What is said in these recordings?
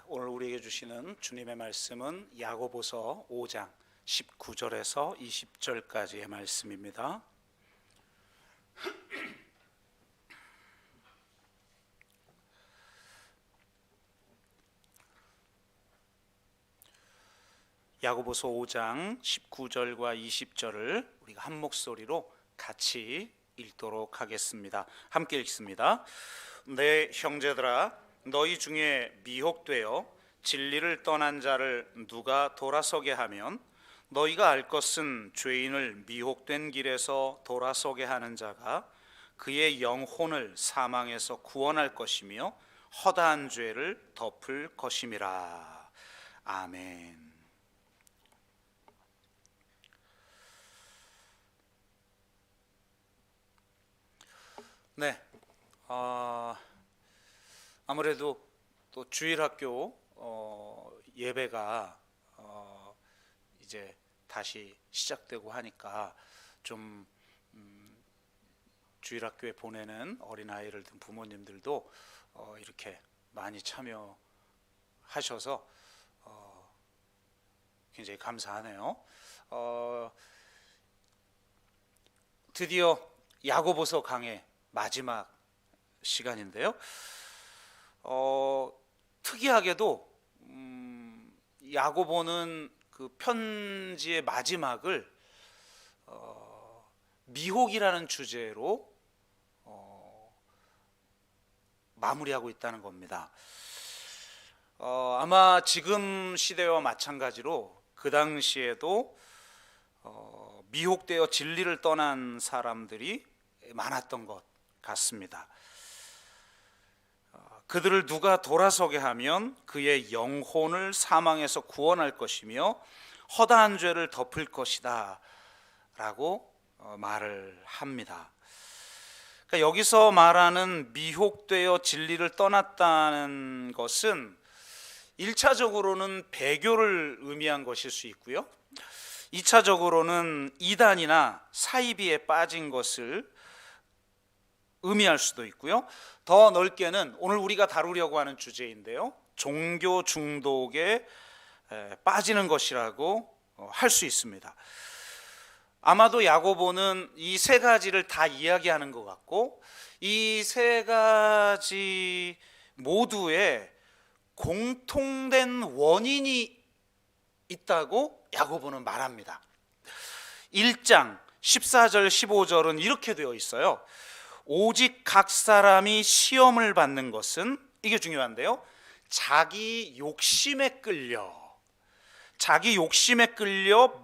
오늘 우리에게 주시는 주님의 말씀은 야고보서 5장 19절에서 20절까지의 말씀입니다. 야고보서 5장 19절과 20절을 우리가 한 목소리로 같이 읽도록 하겠습니다. 함께 읽습니다. 내 형제들아, 너희 중에 미혹되어 진리를 떠난 자를 누가 돌아서게 하면 너희가 알 것은 죄인을 미혹된 길에서 돌아서게 하는 자가 그의 영혼을 사망에서 구원할 것이며 허다한 죄를 덮을 것임이라. 아멘. 네, 아무래도 또 주일학교 예배가 이제 다시 시작되고 하니까 좀 주일학교에 보내는 어린아이를 둔 부모님들도 이렇게 많이 참여하셔서 굉장히 감사하네요. 드디어 야고보서 강의 마지막 시간인데요. 특이하게도 야고보는 그 편지의 마지막을 미혹이라는 주제로 마무리하고 있다는 겁니다. 아마 지금 시대와 마찬가지로 그 당시에도 미혹되어 진리를 떠난 사람들이 많았던 것 같습니다. 그들을 누가 돌아서게 하면 그의 영혼을 사망에서 구원할 것이며 허다한 죄를 덮을 것이다 라고 말을 합니다. 그러니까 여기서 말하는 미혹되어 진리를 떠났다는 것은 1차적으로는 배교를 의미한 것일 수 있고요, 2차적으로는 이단이나 사이비에 빠진 것을 의미할 수도 있고요, 더 넓게는 오늘 우리가 다루려고 하는 주제인데요, 종교 중독에 빠지는 것이라고 할 수 있습니다. 아마도 야고보는 이 세 가지를 다 이야기하는 것 같고, 이 세 가지 모두에 공통된 원인이 있다고 야고보는 말합니다. 1장 14절 15절은 이렇게 되어 있어요. 오직 각 사람이 시험을 받는 것은, 이게 중요한데요, 자기 욕심에 끌려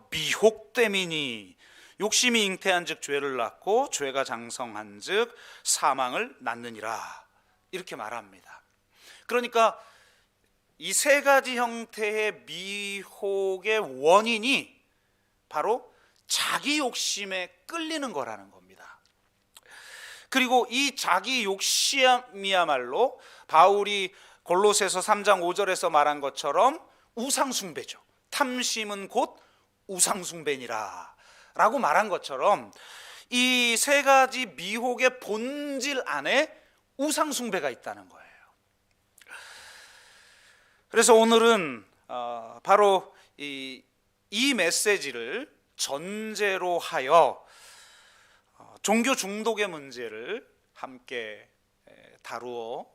미혹됨이니, 욕심이 잉태한 즉 죄를 낳고 죄가 장성한 즉 사망을 낳느니라, 이렇게 말합니다. 그러니까 이 세 가지 형태의 미혹의 원인이 바로 자기 욕심에 끌리는 거라는 겁니다. 그리고 이 자기 욕심이야말로 바울이 골로새서 3장 5절에서 말한 것처럼 우상숭배죠. 탐심은 곧 우상숭배니라 라고 말한 것처럼 이 세 가지 미혹의 본질 안에 우상숭배가 있다는 거예요. 그래서 오늘은 바로 이 메시지를 전제로 하여 종교 중독의 문제를 함께 다루어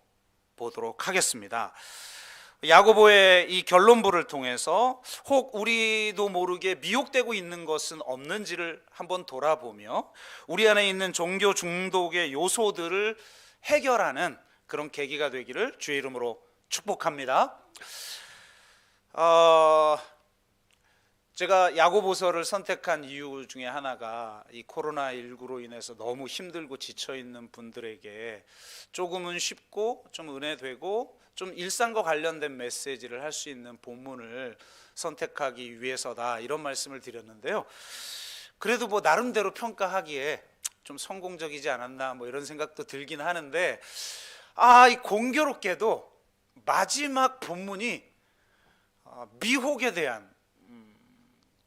보도록 하겠습니다. 야고보의 이 결론부를 통해서 혹 우리도 모르게 미혹되고 있는 것은 없는지를 한번 돌아보며 우리 안에 있는 종교 중독의 요소들을 해결하는 그런 계기가 되기를 주의 이름으로 축복합니다. 제가 야고보서를 선택한 이유 중에 하나가 이 코로나19로 인해서 너무 힘들고 지쳐있는 분들에게 조금은 쉽고 좀 은혜되고 좀 일상과 관련된 메시지를 할 수 있는 본문을 선택하기 위해서다, 이런 말씀을 드렸는데요. 그래도 뭐 나름대로 평가하기에 좀 성공적이지 않았나 뭐 이런 생각도 들긴 하는데, 이 공교롭게도 마지막 본문이 미혹에 대한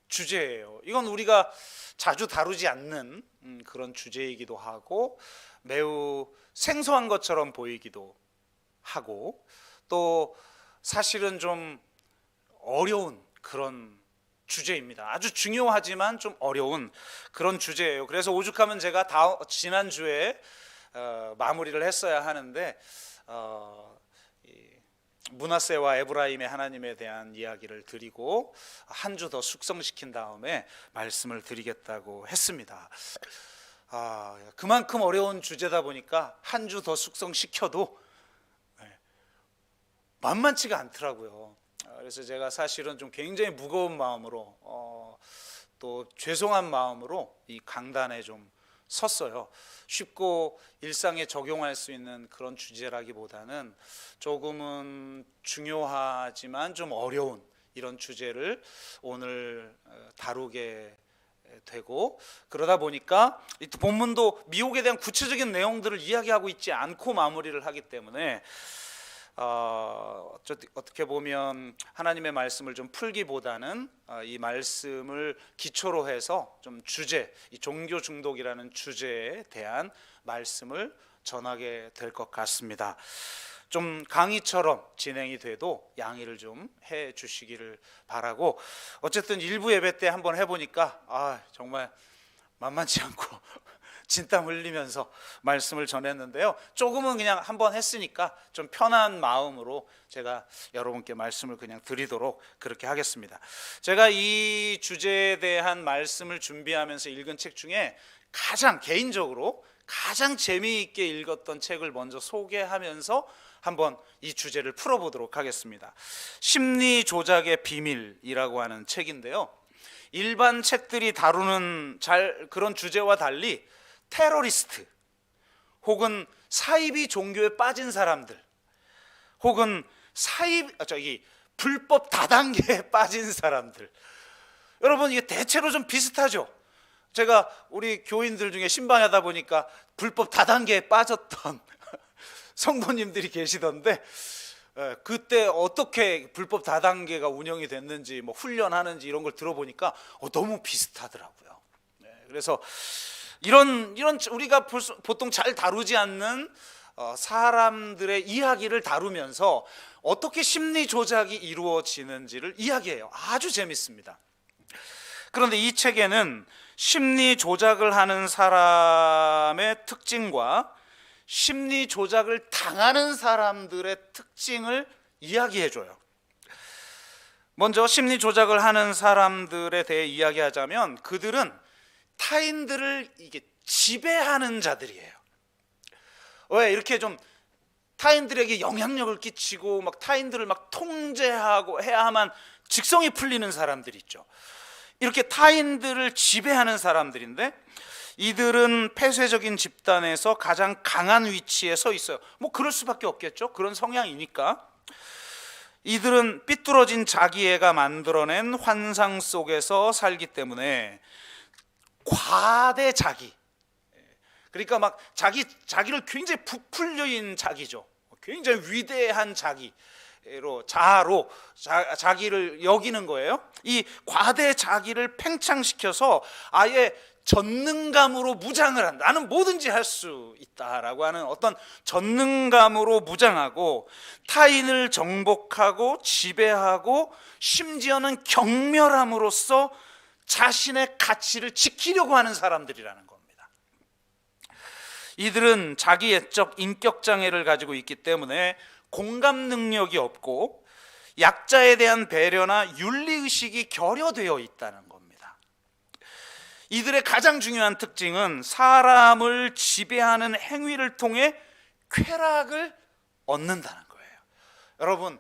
주제예요. 이건 우리가 자주 다루지 않는 그런 주제이기도 하고 매우 생소한 것처럼 보이기도 하고, 또 사실은 좀 어려운 그런 주제입니다. 아주 중요하지만 좀 어려운 그런 주제예요. 그래서 오죽하면 제가 지난주에 마무리를 했어야 하는데 므낫세와 에브라임의 하나님에 대한 이야기를 드리고 한 주 더 숙성시킨 다음에 말씀을 드리겠다고 했습니다. 그만큼 어려운 주제다 보니까 한 주 더 숙성시켜도 만만치가 않더라고요. 그래서 제가 사실은 좀 굉장히 무거운 마음으로 또 죄송한 마음으로 이 강단에 좀 섰어요. 쉽고 일상에 적용할 수 있는 그런 주제라기보다는 조금은 중요하지만 좀 어려운 이런 주제를 오늘 다루게 되고, 그러다 보니까 이 본문도 미혹에 대한 구체적인 내용들을 이야기하고 있지 않고 마무리를 하기 때문에 어떻게 보면 하나님의 말씀을 좀 풀기보다는 이 말씀을 기초로 해서 좀 주제, 이 종교 중독이라는 주제에 대한 말씀을 전하게 될 것 같습니다. 좀 강의처럼 진행이 돼도 양해를 좀 해 주시기를 바라고, 어쨌든 일부 예배 때 한번 해보니까 정말 만만치 않고 진땀 흘리면서 말씀을 전했는데요. 조금은 그냥 한번 했으니까 좀 편한 마음으로 제가 여러분께 말씀을 그냥 드리도록 그렇게 하겠습니다. 제가 이 주제에 대한 말씀을 준비하면서 읽은 책 중에 개인적으로 가장 재미있게 읽었던 책을 먼저 소개하면서 한번 이 주제를 풀어보도록 하겠습니다. 심리 조작의 비밀이라고 하는 책인데요. 일반 책들이 다루는 그런 주제와 달리 테러리스트 혹은 사이비 종교에 빠진 사람들 혹은 불법 다단계에 빠진 사람들, 여러분 이게 대체로 좀 비슷하죠. 제가 우리 교인들 중에 신방하다 보니까 불법 다단계에 빠졌던 성도님들이 계시던데, 그때 어떻게 불법 다단계가 운영이 됐는지 훈련하는지 이런 걸 들어보니까 너무 비슷하더라고요. 그래서 이런 우리가 보통 잘 다루지 않는 사람들의 이야기를 다루면서 어떻게 심리 조작이 이루어지는지를 이야기해요. 아주 재밌습니다. 그런데 이 책에는 심리 조작을 하는 사람의 특징과 심리 조작을 당하는 사람들의 특징을 이야기해줘요. 먼저 심리 조작을 하는 사람들에 대해 이야기하자면 그들은 타인들을 지배하는 자들이에요. 왜 이렇게 좀 타인들에게 영향력을 끼치고 타인들을 통제하고 해야만 직성이 풀리는 사람들이 있죠. 이렇게 타인들을 지배하는 사람들인데, 이들은 폐쇄적인 집단에서 가장 강한 위치에 서 있어요. 그럴 수밖에 없겠죠. 그런 성향이니까. 이들은 삐뚤어진 자기애가 만들어낸 환상 속에서 살기 때문에 과대 자기, 그러니까 자기를 굉장히 부풀려인 자기죠. 굉장히 위대한 자아로 자기를 여기는 거예요. 이 과대 자기를 팽창시켜서 아예 전능감으로 무장을 한다. 나는 뭐든지 할 수 있다라고 하는 어떤 전능감으로 무장하고 타인을 정복하고 지배하고 심지어는 경멸함으로써 자신의 가치를 지키려고 하는 사람들이라는 겁니다. 이들은 자기애적 인격장애를 가지고 있기 때문에 공감 능력이 없고 약자에 대한 배려나 윤리의식이 결여되어 있다는 겁니다. 이들의 가장 중요한 특징은 사람을 지배하는 행위를 통해 쾌락을 얻는다는 거예요. 여러분,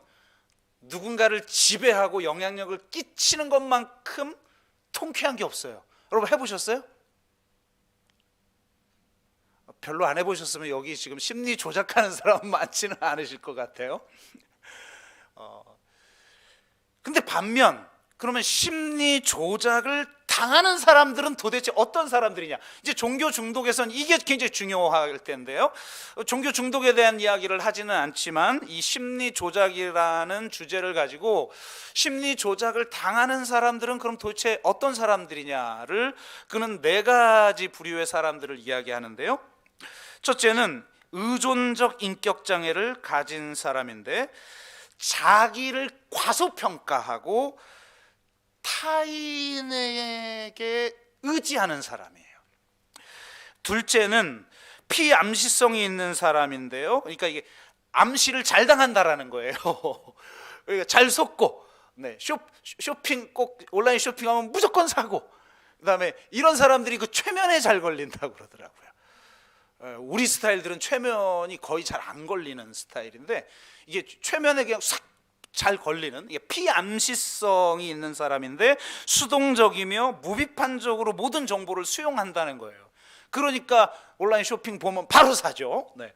누군가를 지배하고 영향력을 끼치는 것만큼 통쾌한 게 없어요. 여러분 해보셨어요? 별로 안 해보셨으면 여기 지금 심리 조작하는 사람은 많지는 않으실 것 같아요. 근데 반면 그러면 심리 조작을 당하는 사람들은 도대체 어떤 사람들이냐? 이제 종교 중독에서는 이게 굉장히 중요할 텐데요. 종교 중독에 대한 이야기를 하지는 않지만 이 심리 조작이라는 주제를 가지고 심리 조작을 당하는 사람들은 그럼 도대체 어떤 사람들이냐를 그는 4가지 부류의 사람들을 이야기하는데요. 첫째는 의존적 인격 장애를 가진 사람인데, 자기를 과소평가하고 타인에게 의지하는 사람이에요. 둘째는 피암시성이 있는 사람인데요. 그러니까 이게 암시를 잘 당한다라는 거예요. 그러니까 잘 속고, 네, 쇼핑 꼭 온라인 쇼핑하면 무조건 사고, 그다음에 이런 사람들이 그 최면에 잘 걸린다고 그러더라고요. 우리 스타일들은 최면이 거의 잘 안 걸리는 스타일인데 이게 최면에 그냥 싹 잘 걸리는, 이게 피암시성이 있는 사람인데 수동적이며 무비판적으로 모든 정보를 수용한다는 거예요. 그러니까 온라인 쇼핑 보면 바로 사죠. 네.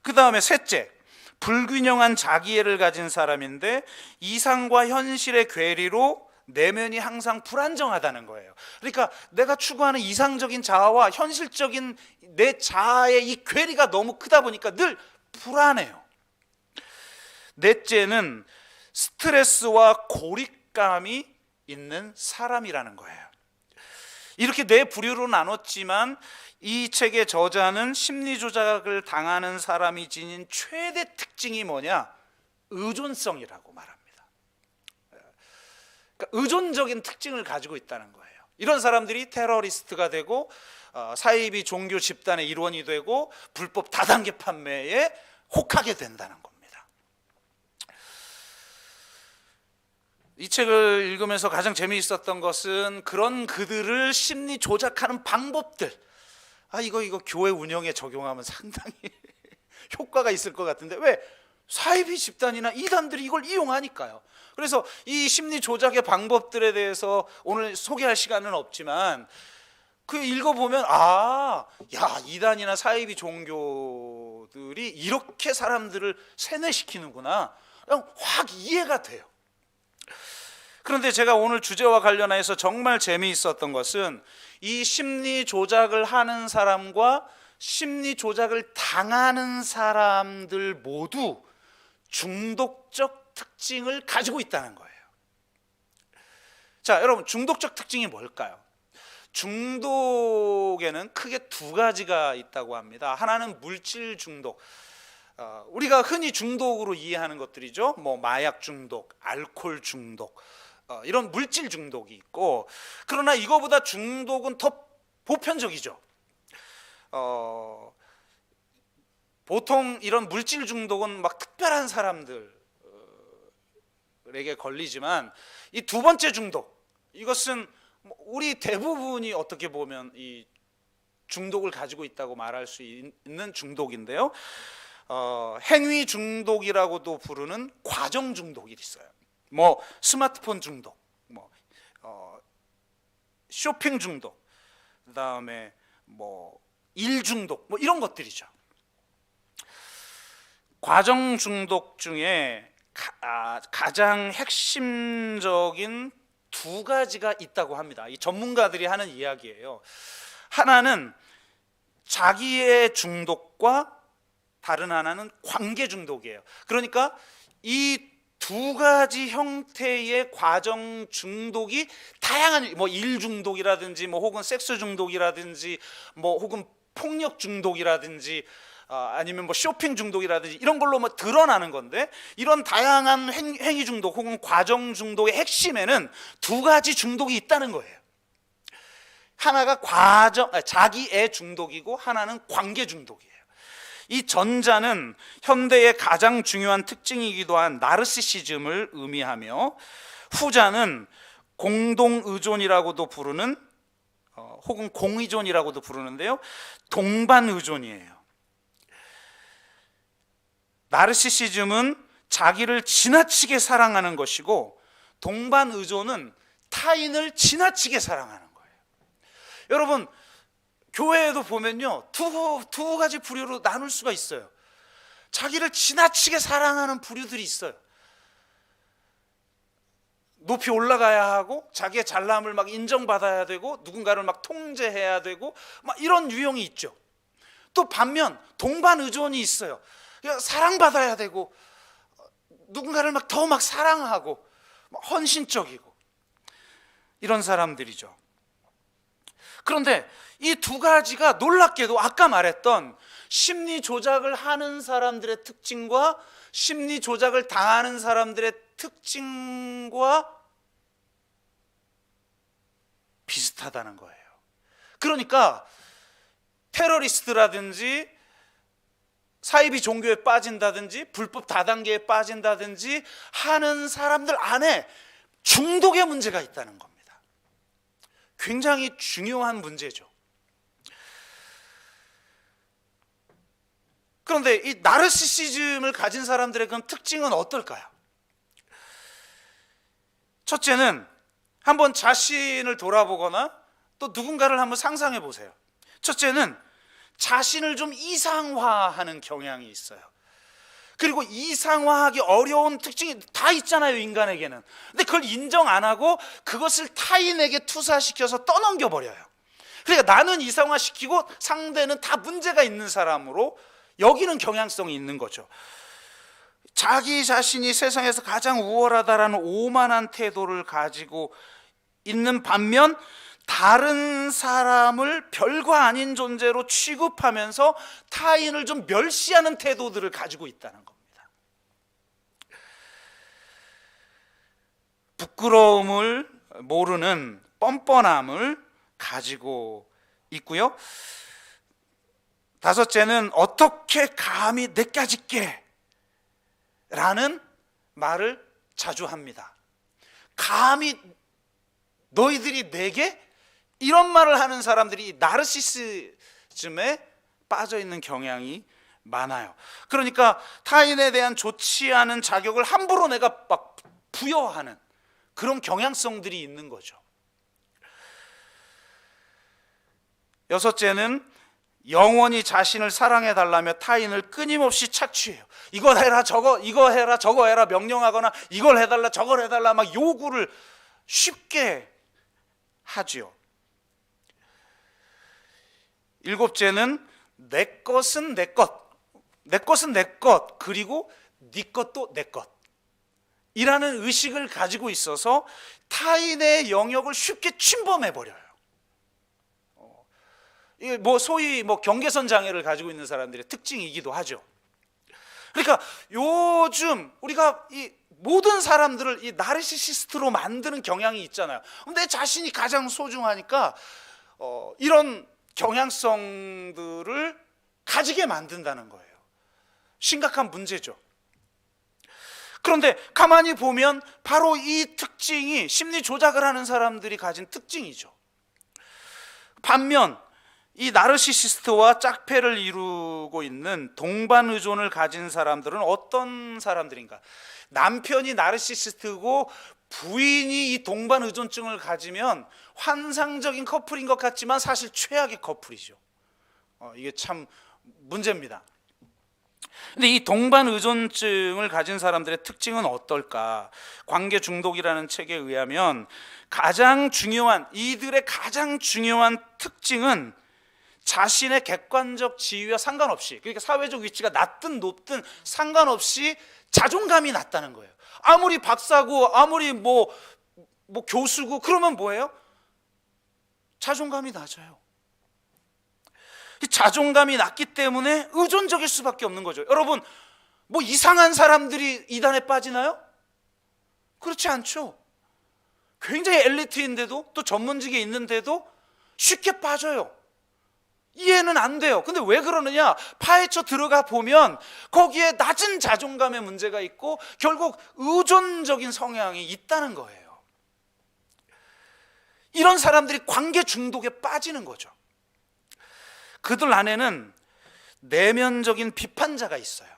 그 다음에 셋째, 불균형한 자기애를 가진 사람인데 이상과 현실의 괴리로 내면이 항상 불안정하다는 거예요. 그러니까 내가 추구하는 이상적인 자아와 현실적인 내 자아의 이 괴리가 너무 크다 보니까 늘 불안해요. 넷째는 스트레스와 고립감이 있는 사람이라는 거예요. 이렇게 네 부류로 나눴지만 이 책의 저자는 심리 조작을 당하는 사람이 지닌 최대 특징이 뭐냐? 의존성이라고 말합니다. 그러니까 의존적인 특징을 가지고 있다는 거예요. 이런 사람들이 테러리스트가 되고 사이비 종교 집단의 일원이 되고 불법 다단계 판매에 혹하게 된다는 겁니다. 이 책을 읽으면서 가장 재미있었던 것은 그런 그들을 심리 조작하는 방법들. 이거 교회 운영에 적용하면 상당히 효과가 있을 것 같은데, 왜? 사이비 집단이나 이단들이 이걸 이용하니까요. 그래서 이 심리 조작의 방법들에 대해서 오늘 소개할 시간은 없지만 그 읽어보면 이단이나 사이비 종교들이 이렇게 사람들을 세뇌시키는구나, 그냥 확 이해가 돼요. 그런데 제가 오늘 주제와 관련해서 정말 재미있었던 것은 이 심리 조작을 하는 사람과 심리 조작을 당하는 사람들 모두 중독적 특징을 가지고 있다는 거예요. 자, 여러분, 중독적 특징이 뭘까요? 중독에는 크게 두 가지가 있다고 합니다. 하나는 물질 중독, 우리가 흔히 중독으로 이해하는 것들이죠. 뭐 마약 중독, 알코올 중독, 이런 물질 중독이 있고, 그러나 이거보다 중독은 더 보편적이죠. 보통 이런 물질 중독은 막 특별한 사람들에게 걸리지만 이 두 번째 중독, 이것은 우리 대부분이 어떻게 보면 이 중독을 가지고 있다고 말할 수 있는 중독인데요. 행위 중독이라고도 부르는 과정 중독이 있어요. 뭐 스마트폰 중독, 쇼핑 중독, 그다음에 뭐 일 중독, 뭐 이런 것들이죠. 과정 중독 중에 가장 핵심적인 두 가지가 있다고 합니다. 이 전문가들이 하는 이야기예요. 하나는 자기의 중독과 다른 하나는 관계 중독이에요. 그러니까 이 두 가지 형태의 과정 중독이 다양한, 뭐 일 중독이라든지 뭐 혹은 섹스 중독이라든지 뭐 혹은 폭력 중독이라든지 아니면 뭐 쇼핑 중독이라든지 이런 걸로 뭐 드러나는 건데, 이런 다양한 행위 중독 혹은 과정 중독의 핵심에는 두 가지 중독이 있다는 거예요. 하나가 자기애 중독이고 하나는 관계 중독이에요. 이 전자는 현대의 가장 중요한 특징이기도 한 나르시시즘을 의미하며, 후자는 공동의존이라고도 부르는 혹은 공의존이라고도 부르는데요, 동반의존이에요. 나르시시즘은 자기를 지나치게 사랑하는 것이고, 동반의존은 타인을 지나치게 사랑하는 거예요. 여러분, 교회에도 보면요, 두 가지 부류로 나눌 수가 있어요. 자기를 지나치게 사랑하는 부류들이 있어요. 높이 올라가야 하고 자기의 잘남을 막 인정받아야 되고 누군가를 막 통제해야 되고 막 이런 유형이 있죠. 또 반면 동반의존이 있어요. 사랑받아야 되고 누군가를 막 더 막 사랑하고 헌신적이고 이런 사람들이죠. 그런데 이 두 가지가 놀랍게도 아까 말했던 심리 조작을 하는 사람들의 특징과 심리 조작을 당하는 사람들의 특징과 비슷하다는 거예요. 그러니까 테러리스트라든지 사이비 종교에 빠진다든지 불법 다단계에 빠진다든지 하는 사람들 안에 중독의 문제가 있다는 겁니다. 굉장히 중요한 문제죠. 그런데 이 나르시시즘을 가진 사람들의 그런 특징은 어떨까요? 첫째는 한번 자신을 돌아보거나 또 누군가를 한번 상상해 보세요. 첫째는 자신을 좀 이상화하는 경향이 있어요. 그리고 이상화하기 어려운 특징이 다 있잖아요, 인간에게는. 근데 그걸 인정 안 하고 그것을 타인에게 투사시켜서 떠넘겨 버려요. 그러니까 나는 이상화시키고 상대는 다 문제가 있는 사람으로 여기는 경향성이 있는 거죠. 자기 자신이 세상에서 가장 우월하다라는 오만한 태도를 가지고 있는 반면 다른 사람을 별거 아닌 존재로 취급하면서 타인을 좀 멸시하는 태도들을 가지고 있다는 겁니다. 부끄러움을 모르는 뻔뻔함을 가지고 있고요. 다섯째는 어떻게 감히 내까지 깨? 라는 말을 자주 합니다. 감히 너희들이 내게? 이런 말을 하는 사람들이 나르시시즘에 빠져 있는 경향이 많아요. 그러니까 타인에 대한 좋지 않은 자격을 함부로 내가 막 부여하는 그런 경향성들이 있는 거죠. 여섯째는 영원히 자신을 사랑해 달라며 타인을 끊임없이 착취해요. 이거 해라, 이거 해라, 저거 해라 명령하거나 이걸 해달라, 저걸 해달라 막 요구를 쉽게 하지요. 일곱째는 내 것은 내 것, 내 것은 내 것, 그리고 네 것도 내 것 이라는 의식을 가지고 있어서 타인의 영역을 쉽게 침범해 버려요. 이게 소위 경계선 장애를 가지고 있는 사람들의 특징이기도 하죠. 그러니까 요즘 우리가 이 모든 사람들을 이 나르시시스트로 만드는 경향이 있잖아요. 내 자신이 가장 소중하니까 이런 경향성들을 가지게 만든다는 거예요. 심각한 문제죠. 그런데 가만히 보면 바로 이 특징이 심리 조작을 하는 사람들이 가진 특징이죠. 반면 이 나르시시스트와 짝패를 이루고 있는 동반 의존을 가진 사람들은 어떤 사람들인가? 남편이 나르시시스트고 부인이 이 동반 의존증을 가지면 환상적인 커플인 것 같지만 사실 최악의 커플이죠. 이게 참 문제입니다. 근데 이 동반 의존증을 가진 사람들의 특징은 어떨까? 관계 중독이라는 책에 의하면 이들의 가장 중요한 특징은 자신의 객관적 지위와 상관없이, 그러니까 사회적 위치가 낮든 높든 상관없이 자존감이 낮다는 거예요. 아무리 박사고 아무리 교수고 그러면 뭐예요? 자존감이 낮아요. 자존감이 낮기 때문에 의존적일 수밖에 없는 거죠. 여러분, 이상한 사람들이 이단에 빠지나요? 그렇지 않죠. 굉장히 엘리트인데도 또 전문직에 있는데도 쉽게 빠져요. 이해는 안 돼요. 근데 왜 그러느냐? 파헤쳐 들어가 보면 거기에 낮은 자존감의 문제가 있고 결국 의존적인 성향이 있다는 거예요. 이런 사람들이 관계 중독에 빠지는 거죠. 그들 안에는 내면적인 비판자가 있어요.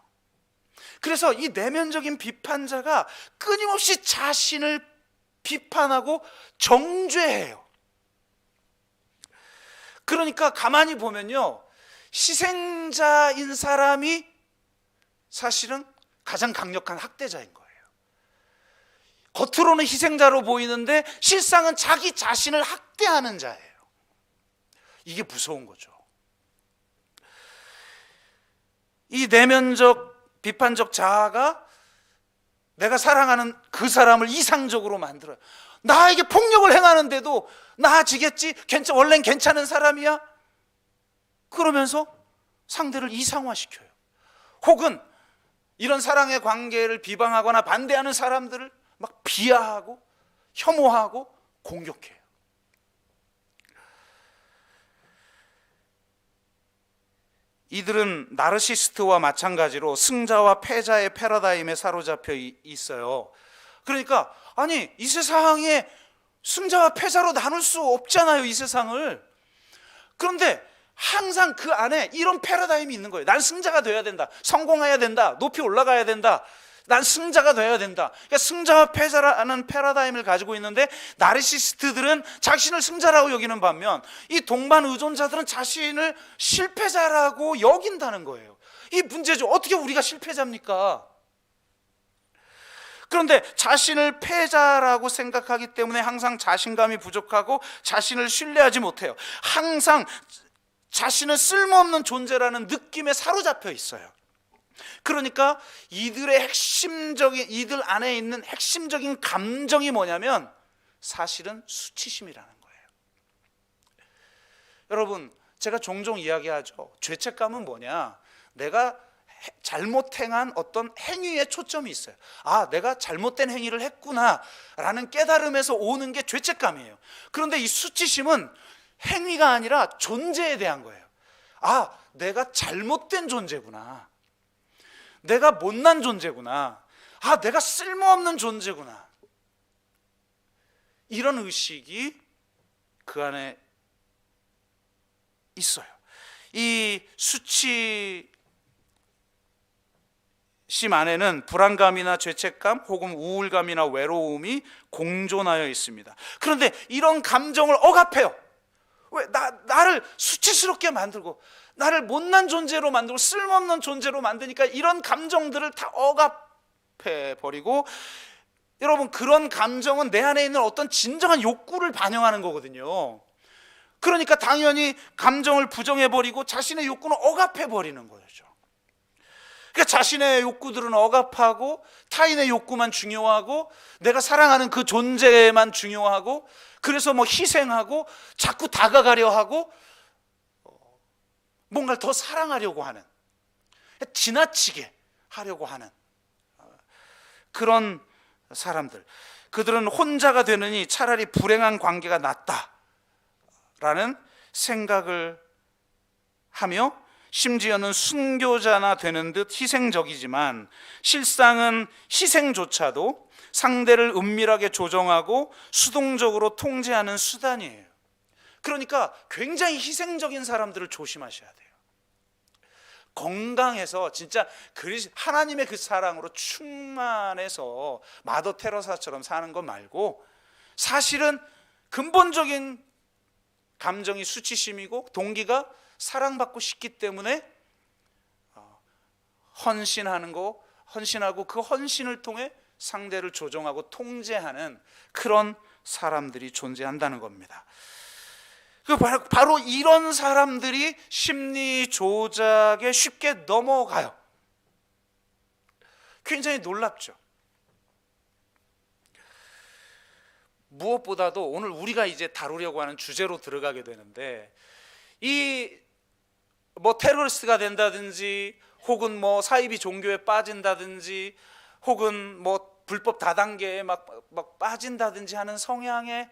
그래서 이 내면적인 비판자가 끊임없이 자신을 비판하고 정죄해요. 그러니까 가만히 보면요, 희생자인 사람이 사실은 가장 강력한 학대자인 거예요. 겉으로는 희생자로 보이는데 실상은 자기 자신을 학대하는 자예요. 이게 무서운 거죠. 이 내면적 비판적 자아가 내가 사랑하는 그 사람을 이상적으로 만들어요. 나에게 폭력을 행하는데도 나아지겠지? 원래는 괜찮은 사람이야? 그러면서 상대를 이상화시켜요. 혹은 이런 사랑의 관계를 비방하거나 반대하는 사람들을 막 비하하고 혐오하고 공격해요. 이들은 나르시스트와 마찬가지로 승자와 패자의 패러다임에 사로잡혀 있어요. 그러니까 아니, 이 세상에 승자와 패자로 나눌 수 없잖아요, 이 세상을. 그런데 항상 그 안에 이런 패러다임이 있는 거예요. 난 승자가 돼야 된다, 성공해야 된다, 높이 올라가야 된다, 난 승자가 돼야 된다. 그러니까 승자와 패자라는 패러다임을 가지고 있는데, 나르시스트들은 자신을 승자라고 여기는 반면 이 동반 의존자들은 자신을 실패자라고 여긴다는 거예요. 이 문제죠. 어떻게 우리가 실패자입니까? 그런데 자신을 패자라고 생각하기 때문에 항상 자신감이 부족하고 자신을 신뢰하지 못해요. 항상 자신은 쓸모없는 존재라는 느낌에 사로잡혀 있어요. 그러니까 이들 안에 있는 핵심적인 감정이 뭐냐면 사실은 수치심이라는 거예요. 여러분, 제가 종종 이야기하죠. 죄책감은 뭐냐? 내가 잘못 행한 어떤 행위에 초점이 있어요. 아, 내가 잘못된 행위를 했구나 라는 깨달음에서 오는 게 죄책감이에요. 그런데 이 수치심은 행위가 아니라 존재에 대한 거예요. 아, 내가 잘못된 존재구나, 내가 못난 존재구나, 아, 내가 쓸모없는 존재구나, 이런 의식이 그 안에 있어요. 이 수치심 안에는 불안감이나 죄책감 혹은 우울감이나 외로움이 공존하여 있습니다. 그런데 이런 감정을 억압해요. 왜? 나를 수치스럽게 만들고 나를 못난 존재로 만들고 쓸모없는 존재로 만드니까 이런 감정들을 다 억압해 버리고, 여러분, 그런 감정은 내 안에 있는 어떤 진정한 욕구를 반영하는 거거든요. 그러니까 당연히 감정을 부정해 버리고 자신의 욕구는 억압해 버리는 거죠. 그러니까 자신의 욕구들은 억압하고 타인의 욕구만 중요하고 내가 사랑하는 그 존재만 중요하고, 그래서 뭐 희생하고 자꾸 다가가려 하고 뭔가를 더 사랑하려고 하는, 지나치게 하려고 하는 그런 사람들. 그들은 혼자가 되느니 차라리 불행한 관계가 낫다라는 생각을 하며, 심지어는 순교자나 되는 듯 희생적이지만 실상은 희생조차도 상대를 은밀하게 조정하고 수동적으로 통제하는 수단이에요. 그러니까 굉장히 희생적인 사람들을 조심하셔야 돼요. 건강해서 진짜 하나님의 그 사랑으로 충만해서 마더 테레사처럼 사는 것 말고, 사실은 근본적인 감정이 수치심이고 동기가 사랑받고 싶기 때문에 헌신하고 그 헌신을 통해 상대를 조정하고 통제하는 그런 사람들이 존재한다는 겁니다. 바로 이런 사람들이 심리 조작에 쉽게 넘어가요. 굉장히 놀랍죠. 무엇보다도 오늘 우리가 이제 다루려고 하는 주제로 들어가게 되는데, 이 뭐 테러리스트가 된다든지 혹은 뭐 사이비 종교에 빠진다든지 혹은 뭐 불법 다단계에 막 빠진다든지 하는 성향의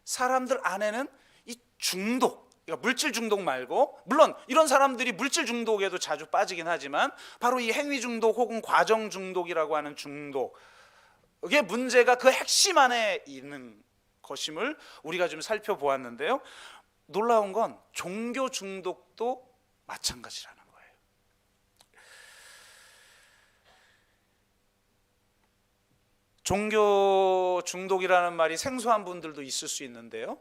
사람들 안에는 이 중독, 그러니까 물질 중독 말고, 물론 이런 사람들이 물질 중독에도 자주 빠지긴 하지만 바로 이 행위 중독 혹은 과정 중독이라고 하는 중독의 문제가 그 핵심 안에 있는 것임을 우리가 좀 살펴보았는데요. 놀라운 건 종교 중독도 마찬가지라는 거예요. 종교 중독이라는 말이 생소한 분들도 있을 수 있는데요,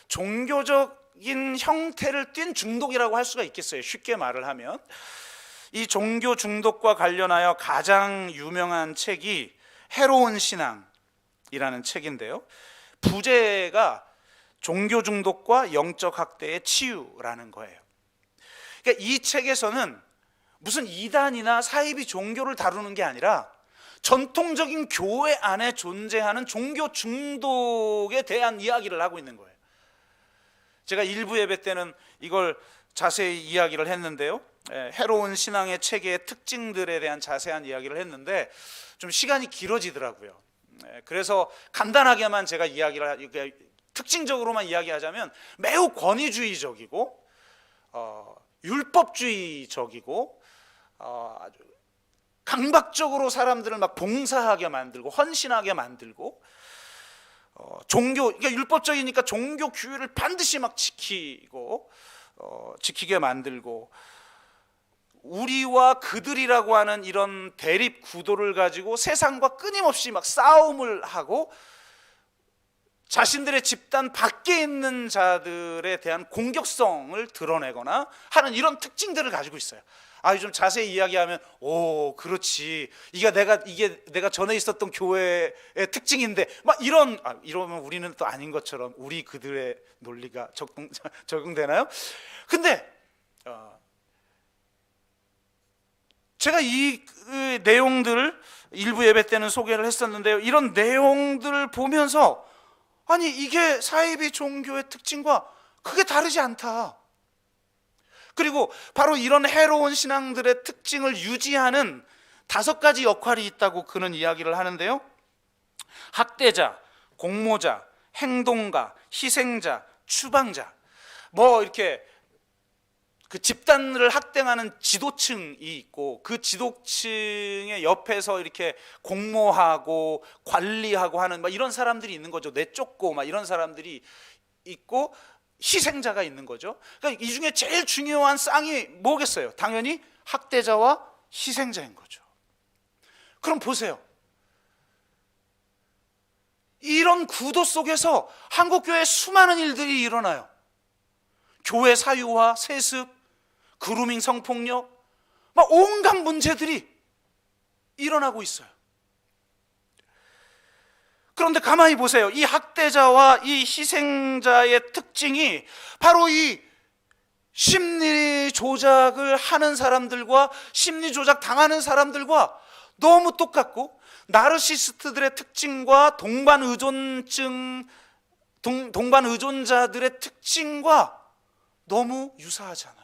종교적인 형태를 띈 중독이라고 할 수가 있겠어요. 쉽게 말을 하면 이 종교 중독과 관련하여 가장 유명한 책이 해로운 신앙이라는 책인데요, 부제가 종교 중독과 영적 학대의 치유라는 거예요. 그러니까 이 책에서는 무슨 이단이나 사이비 종교를 다루는 게 아니라 전통적인 교회 안에 존재하는 종교 중독에 대한 이야기를 하고 있는 거예요. 제가 일부 예배 때는 이걸 자세히 이야기를 했는데요. 해로운 신앙의 체계의 특징들에 대한 자세한 이야기를 했는데 좀 시간이 길어지더라고요. 그래서 간단하게만 제가 특징적으로만 이야기하자면 매우 권위주의적이고 율법주의적이고 아주 강박적으로 사람들을 막 봉사하게 만들고 헌신하게 만들고 그러니까 율법적이니까 종교 규율을 반드시 막 지키게 만들고, 우리와 그들이라고 하는 이런 대립 구도를 가지고 세상과 끊임없이 막 싸움을 하고 자신들의 집단 밖에 있는 자들에 대한 공격성을 드러내거나 하는 이런 특징들을 가지고 있어요. 좀 자세히 이야기하면 그렇지, 이게 내가 전에 있었던 교회의 특징인데 막 이러면 우리는 또 아닌 것처럼 우리 그들의 논리가 적용되나요? 근데 제가 이 내용들을 일부 예배 때는 소개를 했었는데요, 이런 내용들을 보면서 이게 사이비 종교의 특징과 크게 다르지 않다. 그리고 바로 이런 해로운 신앙들의 특징을 유지하는 5가지 역할이 있다고 그는 이야기를 하는데요, 학대자, 공모자, 행동가, 희생자, 추방자, 이렇게 그 집단을 학대하는 지도층이 있고, 그 지도층의 옆에서 이렇게 공모하고 관리하고 하는 이런 사람들이 있는 거죠. 내쫓고 이런 사람들이 있고, 희생자가 있는 거죠. 그러니까 이 중에 제일 중요한 쌍이 뭐겠어요? 당연히 학대자와 희생자인 거죠. 그럼 보세요, 이런 구도 속에서 한국교회에 수많은 일들이 일어나요. 교회 사유화, 세습, 그루밍 성폭력, 온갖 문제들이 일어나고 있어요. 그런데 가만히 보세요. 이 학대자와 이 희생자의 특징이 바로 이 심리 조작을 하는 사람들과 심리 조작 당하는 사람들과 너무 똑같고, 나르시스트들의 특징과 동반 의존자들의 특징과 너무 유사하잖아요.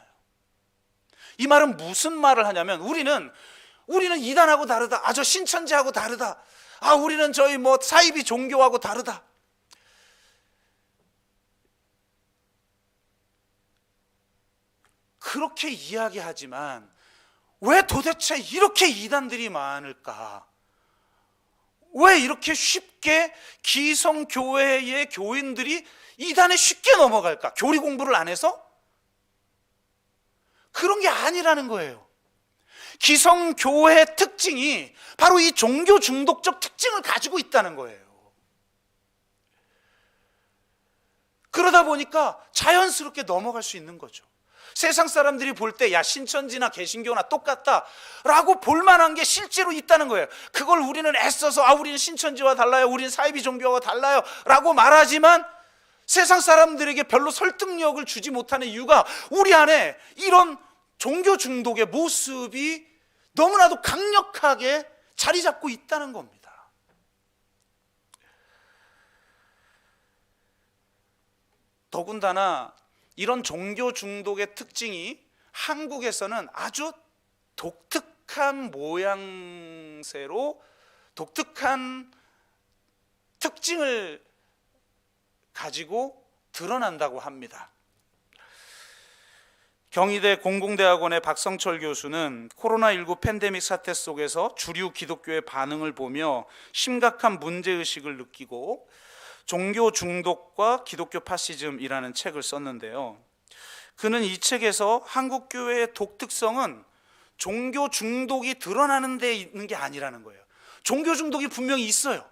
이 말은 무슨 말을 하냐면, 우리는 이단하고 다르다. 저 신천지하고 다르다. 우리는 저희 사이비 종교하고 다르다. 그렇게 이야기하지만 왜 도대체 이렇게 이단들이 많을까? 왜 이렇게 쉽게 기성교회의 교인들이 이단에 쉽게 넘어갈까? 교리 공부를 안 해서? 그런 게 아니라는 거예요. 기성교회의 특징이 바로 이 종교 중독적 특징을 가지고 있다는 거예요. 그러다 보니까 자연스럽게 넘어갈 수 있는 거죠. 세상 사람들이 볼 때 신천지나 개신교나 똑같다 라고 볼만한 게 실제로 있다는 거예요. 그걸 우리는 애써서 우리는 신천지와 달라요, 우리는 사이비 종교와 달라요 라고 말하지만 세상 사람들에게 별로 설득력을 주지 못하는 이유가 우리 안에 이런 종교 중독의 모습이 너무나도 강력하게 자리 잡고 있다는 겁니다. 더군다나 이런 종교 중독의 특징이 한국에서는 아주 독특한 모양새로 독특한 특징을 가지고 드러난다고 합니다. 경희대 공공대학원의 박성철 교수는 코로나19 팬데믹 사태 속에서 주류 기독교의 반응을 보며 심각한 문제의식을 느끼고 종교 중독과 기독교 파시즘이라는 책을 썼는데요, 그는 이 책에서 한국 교회의 독특성은 종교 중독이 드러나는 데 있는 게 아니라는 거예요. 종교 중독이 분명히 있어요.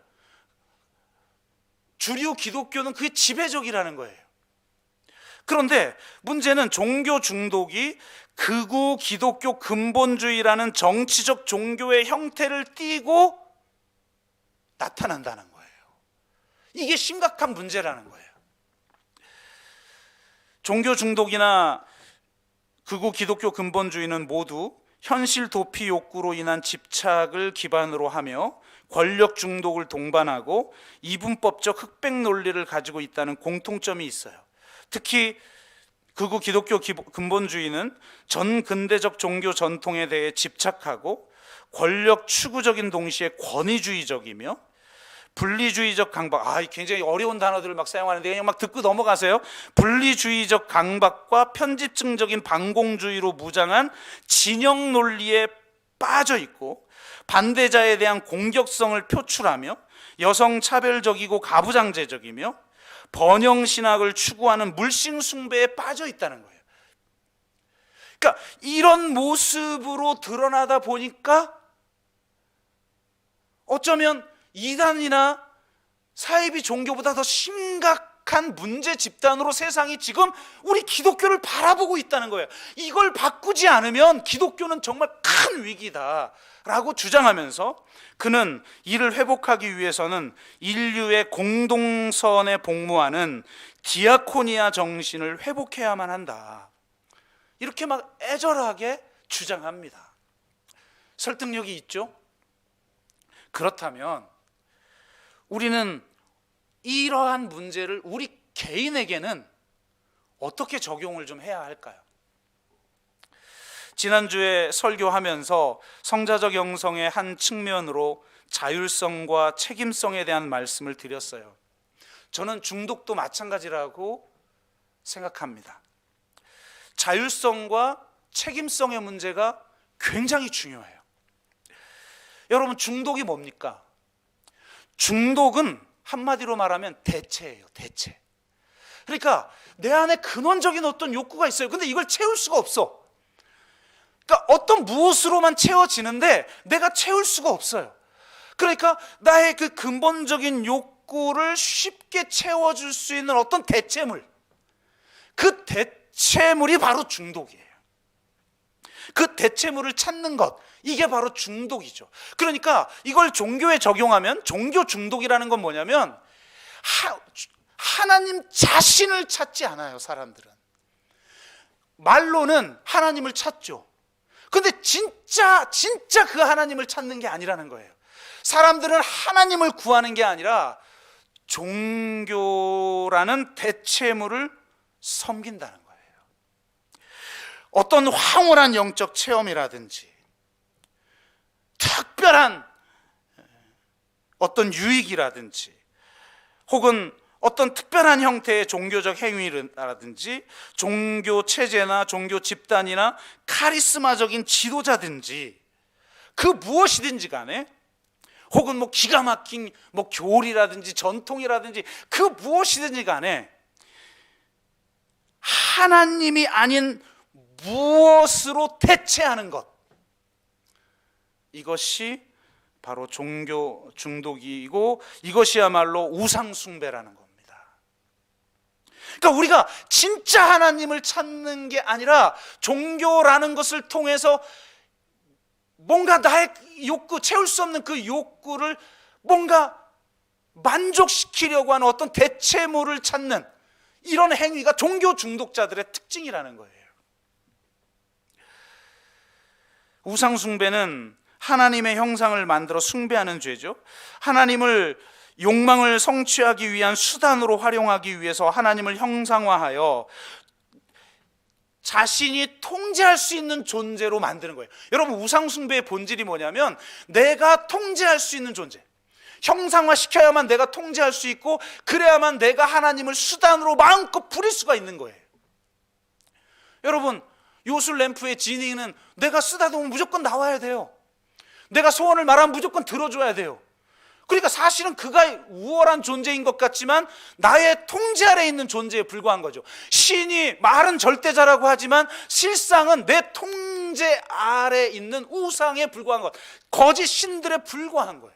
주류 기독교는 그게 지배적이라는 거예요. 그런데 문제는 종교 중독이 극우 기독교 근본주의라는 정치적 종교의 형태를 띠고 나타난다는 거예요. 이게 심각한 문제라는 거예요. 종교 중독이나 극우 기독교 근본주의는 모두 현실 도피 욕구로 인한 집착을 기반으로 하며 권력 중독을 동반하고 이분법적 흑백 논리를 가지고 있다는 공통점이 있어요. 특히 극우 기독교 근본주의는 전 근대적 종교 전통에 대해 집착하고 권력 추구적인 동시에 권위주의적이며 분리주의적 강박, 굉장히 어려운 단어들을 막 사용하는데 그냥 막 듣고 넘어가세요. 분리주의적 강박과 편집증적인 반공주의로 무장한 진영 논리에 빠져 있고 반대자에 대한 공격성을 표출하며 여성 차별적이고 가부장제적이며 번영 신학을 추구하는 물씬 숭배에 빠져 있다는 거예요. 그러니까 이런 모습으로 드러나다 보니까 어쩌면 이단이나 사이비 종교보다 더 심각한 문제 집단으로 세상이 지금 우리 기독교를 바라보고 있다는 거예요. 이걸 바꾸지 않으면 기독교는 정말 큰 위기다라고 주장하면서 그는 이를 회복하기 위해서는 인류의 공동선에 복무하는 디아코니아 정신을 회복해야만 한다. 이렇게 막 애절하게 주장합니다. 설득력이 있죠? 그렇다면 우리는 이러한 문제를 우리 개인에게는 어떻게 적용을 좀 해야 할까요? 지난주에 설교하면서 성자적 영성의 한 측면으로 자율성과 책임성에 대한 말씀을 드렸어요. 저는 중독도 마찬가지라고 생각합니다. 자율성과 책임성의 문제가 굉장히 중요해요. 여러분, 중독이 뭡니까? 중독은 한마디로 말하면 대체예요. 대체. 그러니까 내 안에 근원적인 어떤 욕구가 있어요. 근데 이걸 채울 수가 없어. 그러니까 어떤 무엇으로만 채워지는데 내가 채울 수가 없어요. 그러니까 나의 그 근본적인 욕구를 쉽게 채워줄 수 있는 어떤 대체물, 그 대체물이 바로 중독이에요. 그 대체물을 찾는 것, 이게 바로 중독이죠. 그러니까 이걸 종교에 적용하면 종교 중독이라는 건 뭐냐면 하나님 자신을 찾지 않아요. 사람들은 말로는 하나님을 찾죠. 근데 진짜 그 하나님을 찾는 게 아니라는 거예요. 사람들은 하나님을 구하는 게 아니라 종교라는 대체물을 섬긴다는 거예요. 어떤 황홀한 영적 체험이라든지 특별한 어떤 유익이라든지 혹은 어떤 특별한 형태의 종교적 행위라든지 종교 체제나 종교 집단이나 카리스마적인 지도자든지 그 무엇이든지 간에 혹은 뭐 기가 막힌 뭐 교리라든지 전통이라든지 그 무엇이든지 간에 하나님이 아닌 무엇으로 대체하는 것, 이것이 바로 종교 중독이고 이것이야말로 우상 숭배라는 겁니다. 그러니까 우리가 진짜 하나님을 찾는 게 아니라 종교라는 것을 통해서 뭔가 나의 욕구, 채울 수 없는 그 욕구를 뭔가 만족시키려고 하는 어떤 대체물을 찾는 이런 행위가 종교 중독자들의 특징이라는 거예요. 우상 숭배는 하나님의 형상을 만들어 숭배하는 죄죠. 하나님을 욕망을 성취하기 위한 수단으로 활용하기 위해서 하나님을 형상화하여 자신이 통제할 수 있는 존재로 만드는 거예요. 여러분, 우상 숭배의 본질이 뭐냐면 내가 통제할 수 있는 존재, 형상화시켜야만 내가 통제할 수 있고 그래야만 내가 하나님을 수단으로 마음껏 부릴 수가 있는 거예요. 여러분, 요술램프의 지니는 내가 쓰다 보면 무조건 나와야 돼요. 내가 소원을 말하면 무조건 들어줘야 돼요. 그러니까 사실은 그가 우월한 존재인 것 같지만 나의 통제 아래에 있는 존재에 불과한 거죠. 신이 말은 절대자라고 하지만 실상은 내 통제 아래에 있는 우상에 불과한 것, 거짓 신들에 불과한 거예요.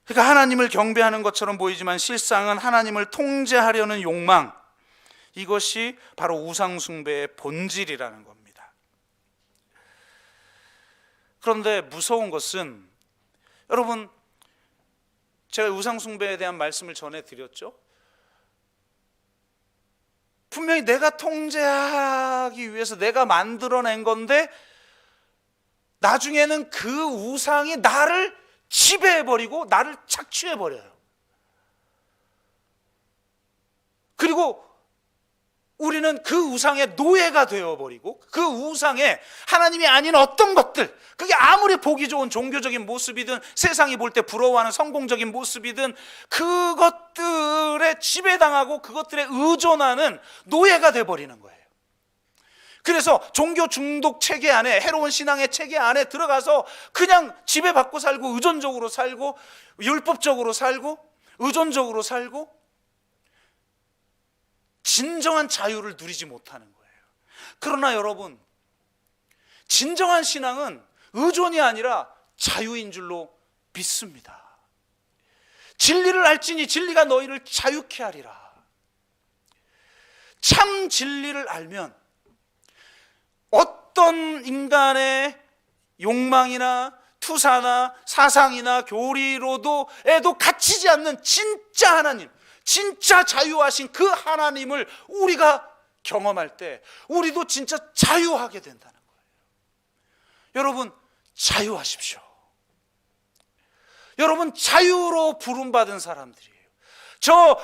그러니까 하나님을 경배하는 것처럼 보이지만 실상은 하나님을 통제하려는 욕망, 이것이 바로 우상 숭배의 본질이라는 겁니다. 그런데 무서운 것은, 여러분, 제가 우상 숭배에 대한 말씀을 전해드렸죠. 분명히 내가 통제하기 위해서 내가 만들어낸 건데 나중에는 그 우상이 나를 지배해버리고 나를 착취해버려요. 그리고 우리는 그 우상의 노예가 되어버리고 그 우상에 하나님이 아닌 어떤 것들, 그게 아무리 보기 좋은 종교적인 모습이든 세상이 볼 때 부러워하는 성공적인 모습이든 그것들에 지배당하고 그것들에 의존하는 노예가 되어버리는 거예요. 그래서 종교 중독 체계 안에, 해로운 신앙의 체계 안에 들어가서 그냥 지배받고 살고 의존적으로 살고 율법적으로 살고 의존적으로 살고 진정한 자유를 누리지 못하는 거예요. 그러나 여러분, 진정한 신앙은 의존이 아니라 자유인 줄로 믿습니다. 진리를 알지니 진리가 너희를 자유케 하리라. 참 진리를 알면 어떤 인간의 욕망이나 투사나 사상이나 교리로도 에도 갇히지 않는 진짜 하나님, 진짜 자유하신 그 하나님을 우리가 경험할 때 우리도 진짜 자유하게 된다는 거예요. 여러분, 자유하십시오. 여러분, 자유로 부름받은 사람들이에요. 저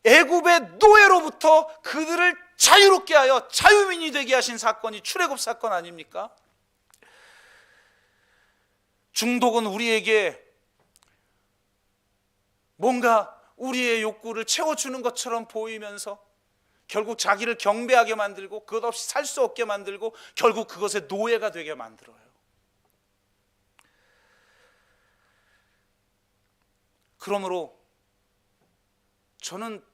애굽의 노예로부터 그들을 자유롭게 하여 자유민이 되게 하신 사건이 출애굽 사건 아닙니까? 중독은 우리에게 뭔가 우리의 욕구를 채워주는 것처럼 보이면서 결국 자기를 경배하게 만들고 그것 없이 살 수 없게 만들고 결국 그것의 노예가 되게 만들어요. 그러므로 저는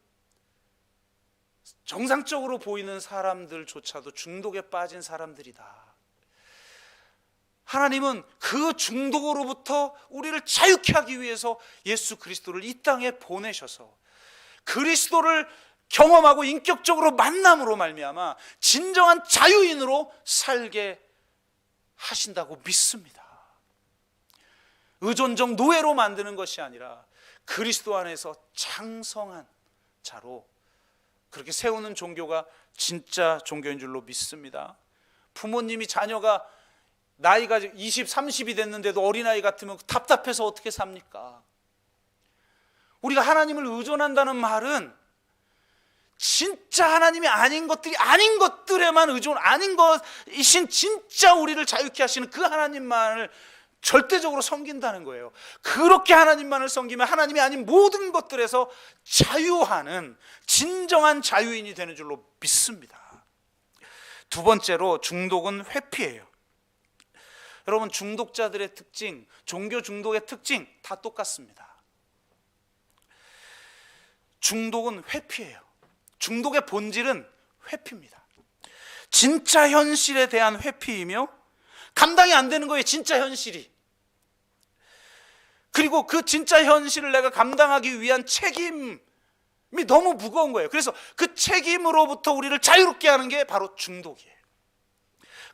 정상적으로 보이는 사람들조차도 중독에 빠진 사람들이다. 하나님은 그 중독으로부터 우리를 자유케 하기 위해서 예수 그리스도를 이 땅에 보내셔서 그리스도를 경험하고 인격적으로 만남으로 말미암아 진정한 자유인으로 살게 하신다고 믿습니다. 의존적 노예로 만드는 것이 아니라 그리스도 안에서 장성한 자로 그렇게 세우는 종교가 진짜 종교인 줄로 믿습니다. 부모님이 자녀가 나이가 20, 30이 됐는데도 어린아이 같으면 답답해서 어떻게 삽니까? 우리가 하나님을 의존한다는 말은 진짜 하나님이 아닌 것들이 아닌 것들에만 의존, 아닌 것이신 진짜 우리를 자유케 하시는 그 하나님만을 절대적으로 섬긴다는 거예요. 그렇게 하나님만을 섬기면 하나님이 아닌 모든 것들에서 자유하는 진정한 자유인이 되는 줄로 믿습니다. 두 번째로, 중독은 회피예요. 여러분, 중독자들의 특징, 종교 중독의 특징 다 똑같습니다. 중독은 회피예요. 중독의 본질은 회피입니다. 진짜 현실에 대한 회피이며 감당이 안 되는 거예요, 진짜 현실이. 그리고 그 진짜 현실을 내가 감당하기 위한 책임이 너무 무거운 거예요. 그래서 그 책임으로부터 우리를 자유롭게 하는 게 바로 중독이에요.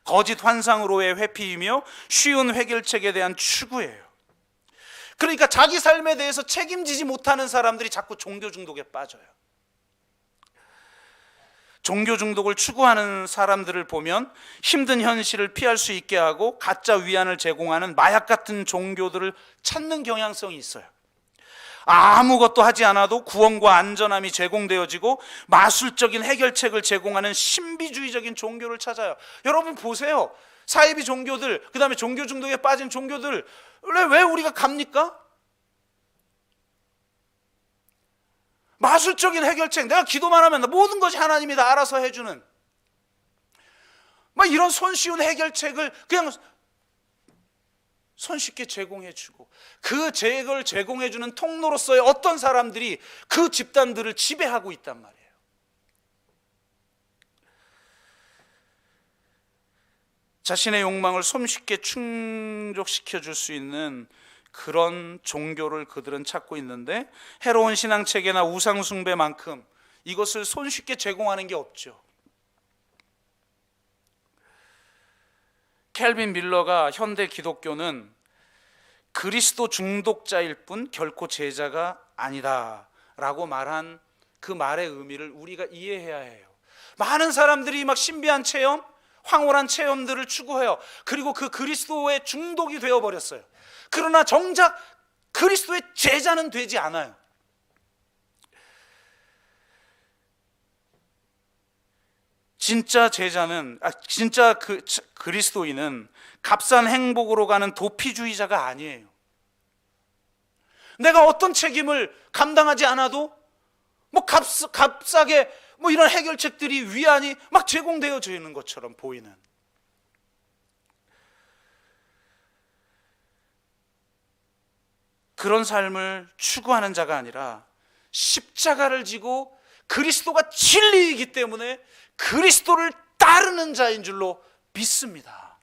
거짓 환상으로의 회피이며 쉬운 해결책에 대한 추구예요. 그러니까 자기 삶에 대해서 책임지지 못하는 사람들이 자꾸 종교 중독에 빠져요. 종교 중독을 추구하는 사람들을 보면 힘든 현실을 피할 수 있게 하고 가짜 위안을 제공하는 마약 같은 종교들을 찾는 경향성이 있어요. 아무것도 하지 않아도 구원과 안전함이 제공되어지고 마술적인 해결책을 제공하는 신비주의적인 종교를 찾아요. 여러분 보세요. 사이비 종교들, 그 다음에 종교 중독에 빠진 종교들, 왜 우리가 갑니까? 마술적인 해결책, 내가 기도만 하면 모든 것이 하나님이 다 알아서 해주는 막 이런 손쉬운 해결책을 그냥 손쉽게 제공해주고, 그 제걸 제공해주는 통로로서의 어떤 사람들이 그 집단들을 지배하고 있단 말이에요. 자신의 욕망을 손쉽게 충족시켜 줄 수 있는 그런 종교를 그들은 찾고 있는데, 해로운 신앙체계나 우상숭배만큼 이것을 손쉽게 제공하는 게 없죠. 켈빈 밀러가 현대 기독교는 그리스도 중독자일 뿐 결코 제자가 아니다 라고 말한 그 말의 의미를 우리가 이해해야 해요. 많은 사람들이 막 신비한 체험, 황홀한 체험들을 추구해요. 그리고 그 그리스도의 중독이 되어버렸어요. 그러나 정작 그리스도의 제자는 되지 않아요. 진짜 제자는 진짜 그리스도인은 값싼 행복으로 가는 도피주의자가 아니에요. 내가 어떤 책임을 감당하지 않아도 뭐 값싸게 뭐 이런 해결책들이 위안이 막 제공되어져 있는 것처럼 보이는, 그런 삶을 추구하는 자가 아니라 십자가를 지고 그리스도가 진리이기 때문에 그리스도를 따르는 자인 줄로 믿습니다.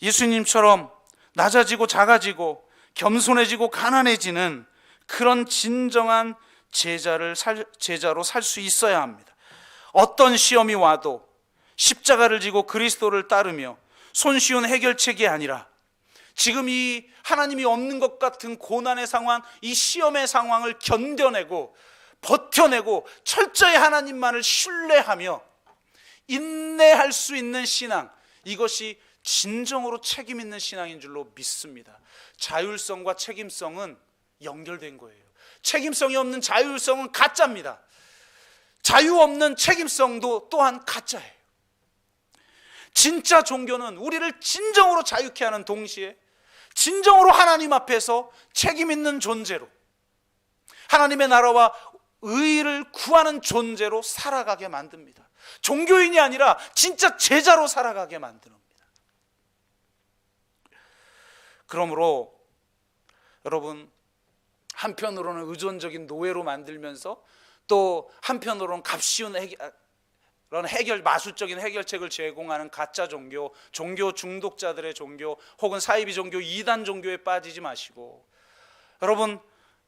예수님처럼 낮아지고 작아지고 겸손해지고 가난해지는 그런 진정한 제자로 살 수 있어야 합니다. 어떤 시험이 와도 십자가를 지고 그리스도를 따르며 손쉬운 해결책이 아니라 지금 이 하나님이 없는 것 같은 고난의 상황, 이 시험의 상황을 견뎌내고 버텨내고 철저히 하나님만을 신뢰하며 인내할 수 있는 신앙, 이것이 진정으로 책임 있는 신앙인 줄로 믿습니다. 자율성과 책임성은 연결된 거예요. 책임성이 없는 자율성은 가짜입니다. 자유 없는 책임성도 또한 가짜예요. 진짜 종교는 우리를 진정으로 자유케 하는 동시에 진정으로 하나님 앞에서 책임 있는 존재로, 하나님의 나라와 의를 구하는 존재로 살아가게 만듭니다. 종교인이 아니라 진짜 제자로 살아가게 만듭니다. 그러므로 여러분, 한편으로는 의존적인 노예로 만들면서 또 한편으로는 값쉬운 그런 마술적인 해결책을 제공하는 가짜 종교, 종교 중독자들의 종교, 혹은 사이비 종교, 이단 종교에 빠지지 마시고, 여러분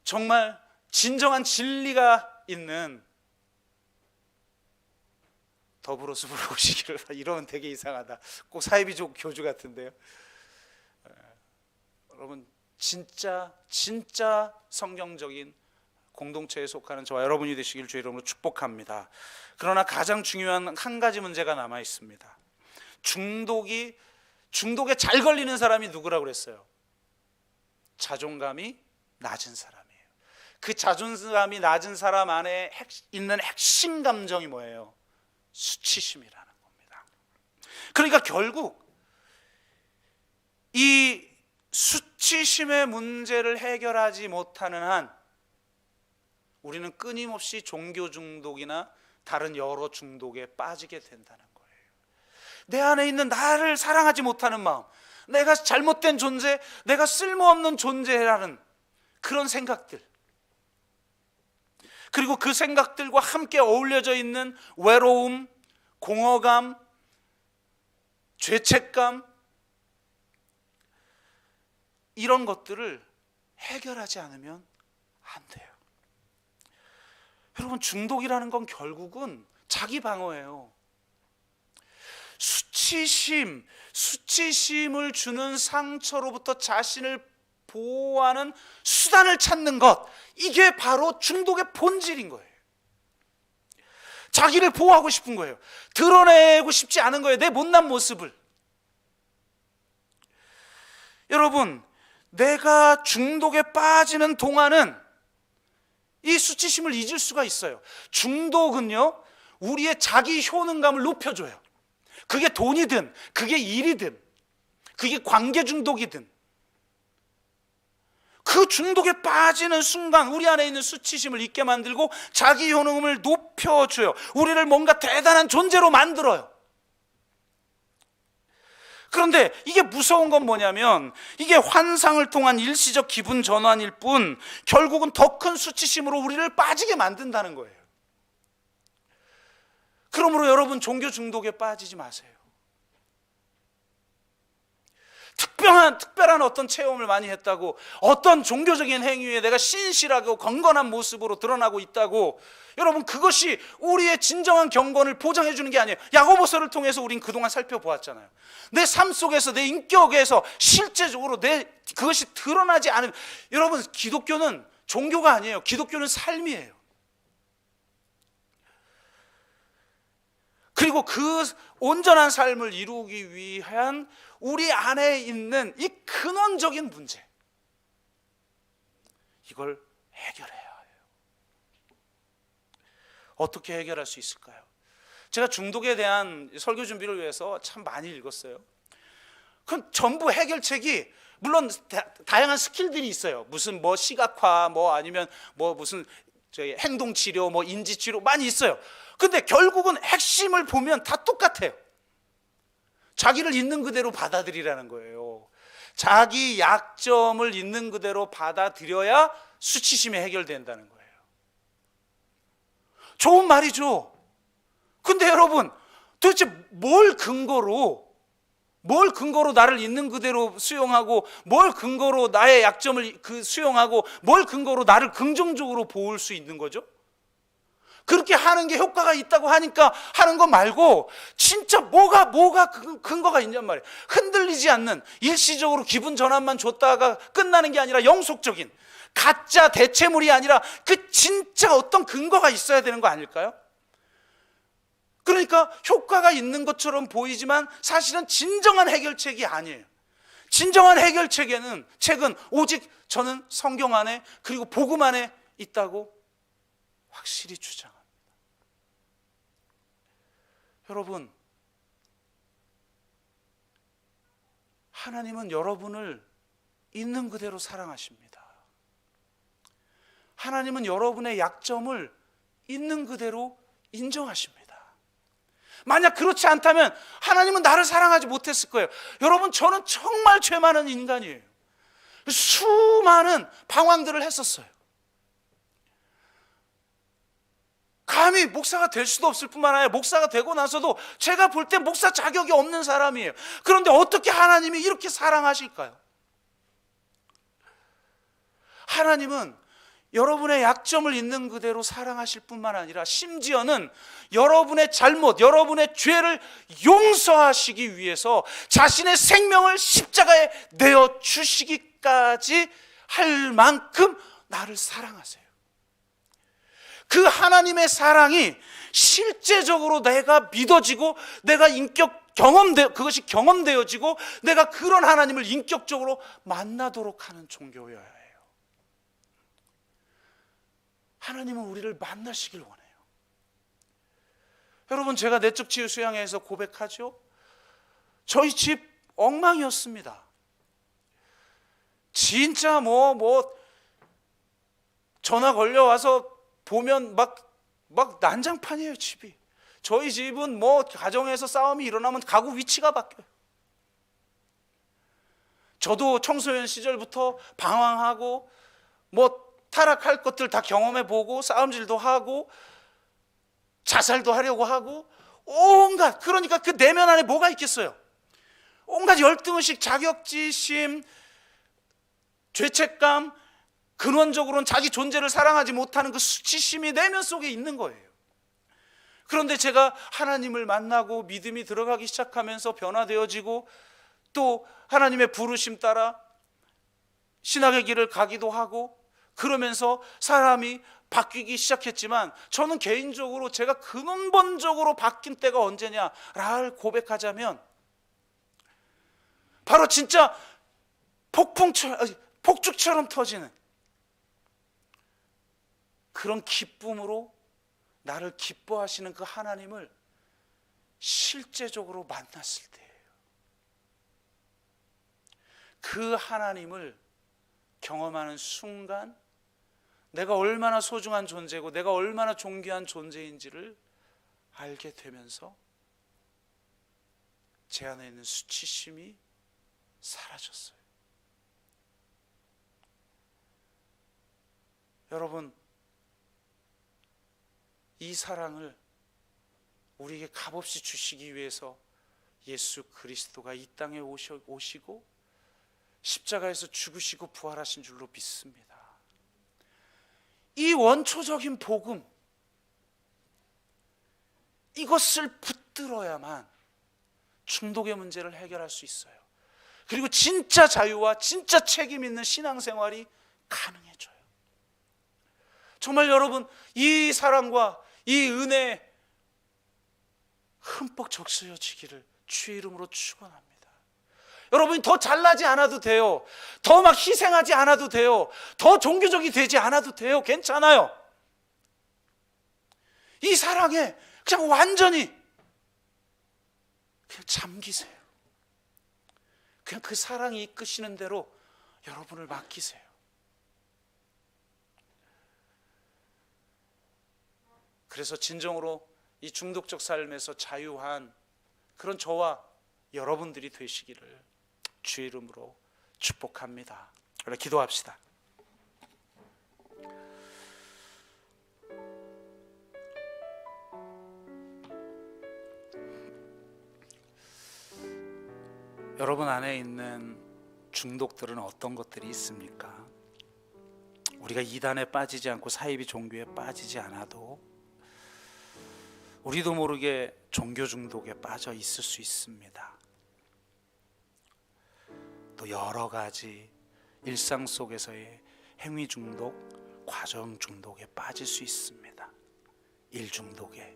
정말 진정한 진리가 있는 더불어 숲으로 오시기를. 이러면 되게 이상하다. 꼭 사이비 교주 같은데요. 여러분 진짜 성경적인 공동체에 속하는 저와 여러분이 되시길 주의 이름으로 축복합니다. 그러나 가장 중요한 한 가지 문제가 남아 있습니다. 중독에 잘 걸리는 사람이 누구라고 그랬어요? 자존감이 낮은 사람이에요. 그 자존감이 낮은 사람 안에 있는 핵심 감정이 뭐예요? 수치심이라는 겁니다. 그러니까 결국 이 수치심의 문제를 해결하지 못하는 한 우리는 끊임없이 종교 중독이나 다른 여러 중독에 빠지게 된다는 거예요. 내 안에 있는 나를 사랑하지 못하는 마음, 내가 잘못된 존재, 내가 쓸모없는 존재라는 그런 생각들, 그리고 그 생각들과 함께 어울려져 있는 외로움, 공허감, 죄책감, 이런 것들을 해결하지 않으면 안 돼요. 여러분, 중독이라는 건 결국은 자기 방어예요. 수치심을 주는 상처로부터 자신을 보호하는 수단을 찾는 것, 이게 바로 중독의 본질인 거예요. 자기를 보호하고 싶은 거예요. 드러내고 싶지 않은 거예요, 내 못난 모습을. 여러분, 내가 중독에 빠지는 동안은 이 수치심을 잊을 수가 있어요. 중독은요, 우리의 자기 효능감을 높여줘요. 그게 돈이든, 그게 일이든, 그게 관계 중독이든, 그 중독에 빠지는 순간 우리 안에 있는 수치심을 잊게 만들고 자기 효능을 높여줘요. 우리를 뭔가 대단한 존재로 만들어요. 그런데 이게 무서운 건 뭐냐면, 이게 환상을 통한 일시적 기분 전환일 뿐 결국은 더 큰 수치심으로 우리를 빠지게 만든다는 거예요. 그러므로 여러분, 종교 중독에 빠지지 마세요. 특별한 어떤 체험을 많이 했다고, 어떤 종교적인 행위에 내가 신실하고 건건한 모습으로 드러나고 있다고, 여러분, 그것이 우리의 진정한 경건을 보장해 주는 게 아니에요. 야고보서를 통해서 우린 그동안 살펴보았잖아요. 내 삶 속에서, 내 인격에서 실제적으로 그것이 드러나지 않으면, 여러분, 기독교는 종교가 아니에요. 기독교는 삶이에요. 그리고 그 온전한 삶을 이루기 위한 우리 안에 있는 이 근원적인 문제, 이걸 해결해야 해요. 어떻게 해결할 수 있을까요? 제가 중독에 대한 설교 준비를 위해서 참 많이 읽었어요. 그럼 전부 해결책이, 물론 다양한 스킬들이 있어요. 무슨 뭐 시각화, 뭐 아니면 뭐 무슨 저희 행동 치료, 뭐 인지 치료 많이 있어요. 근데 결국은 핵심을 보면 다 똑같아요. 자기를 있는 그대로 받아들이라는 거예요. 자기 약점을 있는 그대로 받아들여야 수치심이 해결된다는 거예요. 좋은 말이죠. 근데 여러분, 도대체 뭘 근거로 나를 있는 그대로 수용하고, 뭘 근거로 나의 약점을 수용하고, 뭘 근거로 나를 긍정적으로 볼 수 있는 거죠? 그렇게 하는 게 효과가 있다고 하니까 하는 거 말고, 진짜 뭐가 근거가 있냔 말이에요. 흔들리지 않는, 일시적으로 기분 전환만 줬다가 끝나는 게 아니라 영속적인, 가짜 대체물이 아니라 그 진짜 어떤 근거가 있어야 되는 거 아닐까요? 그러니까 효과가 있는 것처럼 보이지만 사실은 진정한 해결책이 아니에요. 진정한 해결책은 오직 저는 성경 안에, 그리고 복음 안에 있다고 확실히 주장합니다. 여러분, 하나님은 여러분을 있는 그대로 사랑하십니다. 하나님은 여러분의 약점을 있는 그대로 인정하십니다. 만약 그렇지 않다면 하나님은 나를 사랑하지 못했을 거예요. 여러분, 저는 정말 죄 많은 인간이에요. 수많은 방황들을 했었어요. 감히 목사가 될 수도 없을 뿐만 아니라 목사가 되고 나서도 제가 볼 때 목사 자격이 없는 사람이에요. 그런데 어떻게 하나님이 이렇게 사랑하실까요? 하나님은 여러분의 약점을 있는 그대로 사랑하실 뿐만 아니라 심지어는 여러분의 잘못, 여러분의 죄를 용서하시기 위해서 자신의 생명을 십자가에 내어주시기까지 할 만큼 나를 사랑하세요. 그 하나님의 사랑이 실제적으로 내가 믿어지고, 내가 그것이 경험되어지고, 내가 그런 하나님을 인격적으로 만나도록 하는 종교여야 해요. 하나님은 우리를 만나시길 원해요. 여러분, 제가 내적 치유 수양회에서 고백하죠. 저희 집 엉망이었습니다. 진짜 전화 걸려와서 보면 막 난장판이에요, 집이. 저희 집은 가정에서 싸움이 일어나면 가구 위치가 바뀌어요. 저도 청소년 시절부터 방황하고 타락할 것들 다 경험해보고, 싸움질도 하고 자살도 하려고 하고, 온갖, 그러니까 그 내면 안에 뭐가 있겠어요? 온갖 열등의식, 자격지심, 죄책감, 근원적으로는 자기 존재를 사랑하지 못하는 그 수치심이 내면 속에 있는 거예요. 그런데 제가 하나님을 만나고 믿음이 들어가기 시작하면서 변화되어지고, 또 하나님의 부르심 따라 신학의 길을 가기도 하고, 그러면서 사람이 바뀌기 시작했지만, 저는 개인적으로 제가 근원적으로 바뀐 때가 언제냐를 고백하자면, 바로 진짜 폭죽처럼 터지는 그런 기쁨으로 나를 기뻐하시는 그 하나님을 실제적으로 만났을 때예요. 그 하나님을 경험하는 순간 내가 얼마나 소중한 존재고 내가 얼마나 존귀한 존재인지를 알게 되면서 제 안에 있는 수치심이 사라졌어요. 여러분, 이 사랑을 우리에게 값없이 주시기 위해서 예수 그리스도가 이 땅에 오시고 십자가에서 죽으시고 부활하신 줄로 믿습니다. 이 원초적인 복음, 이것을 붙들어야만 중독의 문제를 해결할 수 있어요. 그리고 진짜 자유와 진짜 책임 있는 신앙생활이 가능해져요. 정말 여러분, 이 사랑과 이 은혜 흠뻑 적셔지기를 주의 이름으로 축원합니다. 여러분이 더 잘나지 않아도 돼요. 더 막 희생하지 않아도 돼요. 더 종교적이 되지 않아도 돼요. 괜찮아요. 이 사랑에 그냥 완전히 그냥 잠기세요. 그냥 그 사랑이 이끄시는 대로 여러분을 맡기세요. 그래서 진정으로 이 중독적 삶에서 자유한 그런 저와 여러분들이 되시기를 주의 이름으로 축복합니다. 그래, 기도합시다. 여러분 안에 있는 중독들은 어떤 것들이 있습니까? 우리가 이단에 빠지지 않고 사이비 종교에 빠지지 않아도 우리도 모르게 종교 중독에 빠져 있을 수 있습니다. 또 여러 가지 일상 속에서의 행위 중독, 과정 중독에 빠질 수 있습니다. 일 중독에,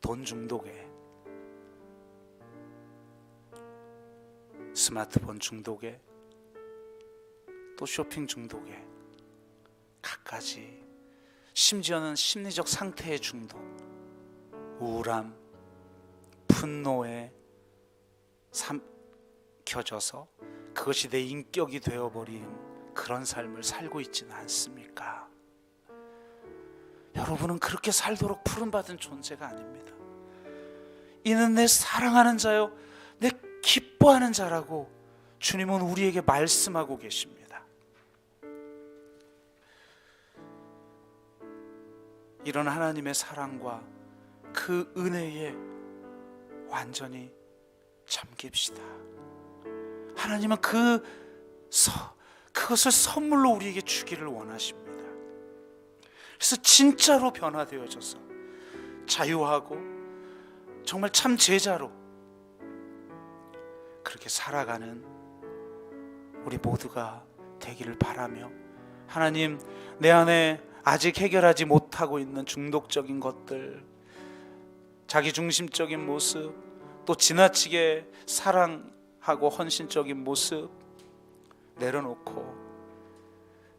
돈 중독에, 스마트폰 중독에, 또 쇼핑 중독에, 갖가지, 심지어는 심리적 상태의 중독, 우울함, 분노에 삼켜져서 그것이 내 인격이 되어버린 그런 삶을 살고 있지는 않습니까? 여러분은 그렇게 살도록 부름받은 존재가 아닙니다. 이는 내 사랑하는 자요, 내 기뻐하는 자라고 주님은 우리에게 말씀하고 계십니다. 이런 하나님의 사랑과 그 은혜에 완전히 잠깁시다. 하나님은 그것을 선물로 우리에게 주기를 원하십니다. 그래서 진짜로 변화되어져서 자유하고 정말 참 제자로 그렇게 살아가는 우리 모두가 되기를 바라며, 하나님, 내 안에 아직 해결하지 못하고 있는 중독적인 것들, 자기중심적인 모습, 또 지나치게 사랑하고 헌신적인 모습 내려놓고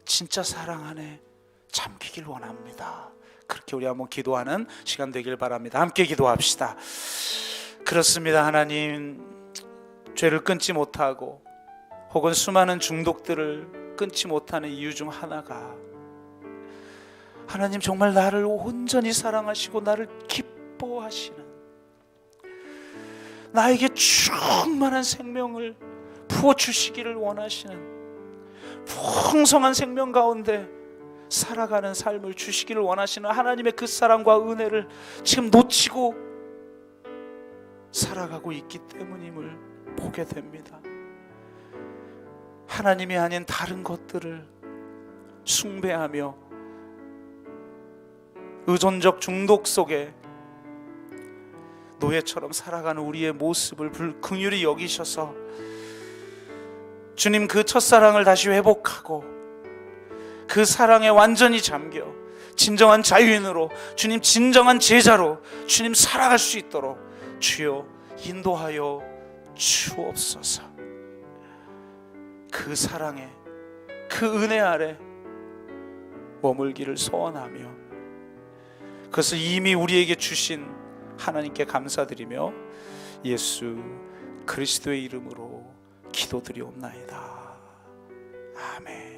진짜 사랑 안에 잠기길 원합니다. 그렇게 우리 한번 기도하는 시간 되길 바랍니다. 함께 기도합시다. 그렇습니다. 하나님, 죄를 끊지 못하고 혹은 수많은 중독들을 끊지 못하는 이유 중 하나가, 하나님 정말 나를 온전히 사랑하시고 나를 기뻐하시는, 나에게 충만한 생명을 부어주시기를 원하시는, 풍성한 생명 가운데 살아가는 삶을 주시기를 원하시는 하나님의 그 사랑과 은혜를 지금 놓치고 살아가고 있기 때문임을 보게 됩니다. 하나님이 아닌 다른 것들을 숭배하며 의존적 중독 속에 노예처럼 살아가는 우리의 모습을 긍휼히 여기셔서 주님 그 첫사랑을 다시 회복하고 그 사랑에 완전히 잠겨 진정한 자유인으로, 주님 진정한 제자로 주님 살아갈 수 있도록 주여 인도하여 주옵소서. 그 사랑에, 그 은혜 아래 머물기를 소원하며 그것을 이미 우리에게 주신 하나님께 감사드리며 예수 그리스도의 이름으로 기도드리옵나이다. 아멘.